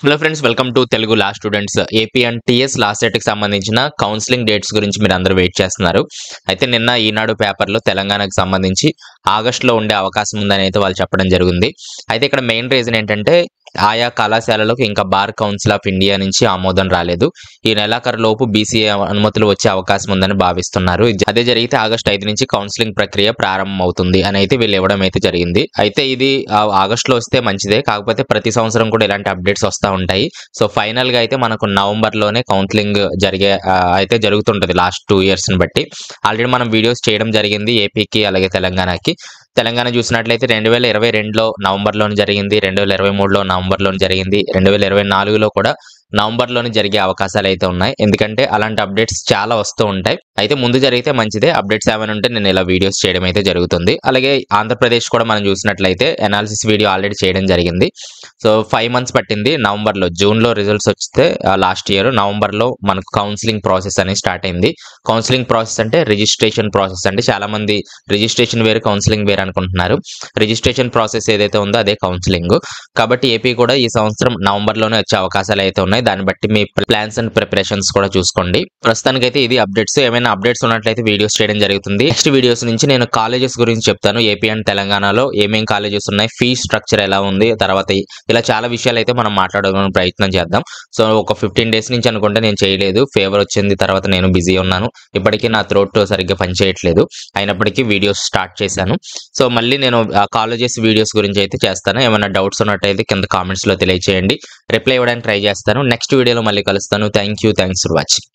Hello friends, welcome to Telugu law students. AP and TS last డేట్కి సంబంధించిన counselling dates గురించి మీరు అందరూ వెయిట్ చేస్తున్నారు. అయితే నిన్న ఈనాడు పేపర్లో తెలంగాణకు సంబంధించి ఆగస్టులో ఉండే అవకాశం ఉందని అయితే వాళ్ళు చెప్పడం జరిగింది. అయితే ఇక్కడ మెయిన్ రీజన్ ఏంటంటే ఆయా కళాశాలలకు ఇంకా బార్ కౌన్సిల్ ఆఫ్ ఇండియా నుంచి ఆమోదం రాలేదు. ఈ నెలాఖరులోపు బీసీఏ అనుమతులు వచ్చే అవకాశం ఉందని భావిస్తున్నారు. అదే జరిగితే ఆగస్టు 5 నుంచి కౌన్సిలింగ్ ప్రక్రియ ప్రారంభం అవుతుంది అని అయితే వీళ్ళు ఇవ్వడం అయితే జరిగింది. అయితే ఇది ఆగస్టులో వస్తే మంచిదే, కాకపోతే ప్రతి సంవత్సరం కూడా ఇలాంటి అప్డేట్స్ వస్తూ ఉంటాయి. సో ఫైనల్ గా అయితే మనకు నవంబర్లోనే కౌన్సిలింగ్ అయితే జరుగుతుంటది లాస్ట్ 2 years ని బట్టి. ఆల్రెడీ మనం వీడియోస్ చేయడం జరిగింది ఏపీకి అలాగే తెలంగాణకి. తెలంగాణ చూసినట్లయితే 2022లో నవంబర్లోనే జరిగింది, 2023లో నవంబర్లోనే జరిగింది, 2024లో కూడా నవంబర్లోనే జరిగే అవకాశాలు అయితే ఉన్నాయి. ఎందుకంటే అలాంటి అప్డేట్స్ చాలా వస్తూ ఉంటాయి. అయితే ముందు జరిగితే మంచిదే. అప్డేట్స్ ఏమైనా ఉంటే నేను ఇలా వీడియోస్ చేయడం అయితే జరుగుతుంది. అలాగే ఆంధ్రప్రదేశ్ కూడా మనం చూసినట్లయితే అనాలిసిస్ వీడియో ఆల్రెడీ చేయడం జరిగింది. సో 5 months పట్టింది. జూన్లో రిజల్ట్స్ వస్తే లాస్ట్ ఇయర్ నవంబర్లో మనకు కౌన్సిలింగ్ ప్రాసెస్ అనేది స్టార్ట్ అయింది. కౌన్సిలింగ్ ప్రాసెస్ అంటే రిజిస్ట్రేషన్ ప్రాసెస్. అంటే చాలా మంది రిజిస్ట్రేషన్ వేరు కౌన్సిలింగ్ వేరు అనుకుంటున్నారు. రిజిస్ట్రేషన్ ప్రాసెస్ ఏదైతే ఉందో అదే కౌన్సిలింగ్. కాబట్టి ఏపీ కూడా ఈ సంవత్సరం నవంబర్లోనే వచ్చే అవకాశాలు అయితే ఉన్నాయి. దాన్ని బట్టి మీ ప్లాన్స్ అండ్ ప్రిపరేషన్స్ కూడా చూసుకోండి. ప్రస్తుతానికైతే ఇది అప్డేట్స్. ఏమైనా అప్డేట్స్ ఉన్నట్లయితే వీడియోస్ చేయడం జరుగుతుంది. నెక్స్ట్ వీడియోస్ నుంచి నేను కాలేజెస్ గురించి చెప్తాను. ఏపీ అండ్ తెలంగాణలో ఏమేం కాలేజెస్ ఉన్నాయి, ఫీ స్ట్రక్చర్ ఎలా ఉంది, తర్వాత ఇలా చాలా విషయాలు అయితే మనం మాట్లాడడానికి ప్రయత్నం చేద్దాం. సో ఒక 15 days నుంచి అనుకుంటే నేను చేయలేదు. ఫీవర్ వచ్చింది, తర్వాత నేను బిజీ ఉన్నాను. ఇప్పటికీ నా థ్రోట్ సరిగ్గా పనిచేయట్లేదు. అయినప్పటికీ వీడియోస్ స్టార్ట్ చేశాను. సో మళ్ళీ నేను కాలేజెస్ వీడియోస్ గురించి అయితే చేస్తాను. ఏమైనా డౌట్స్ ఉన్నట్టయితే కింద కామెంట్స్ లో తెలియజేయండి. రిప్లై ఇవ్వడానికి ట్రై చేస్తాను. నెక్స్ట్ వీడియోలో మళ్ళీ కలుస్తాను. Thanks for watching.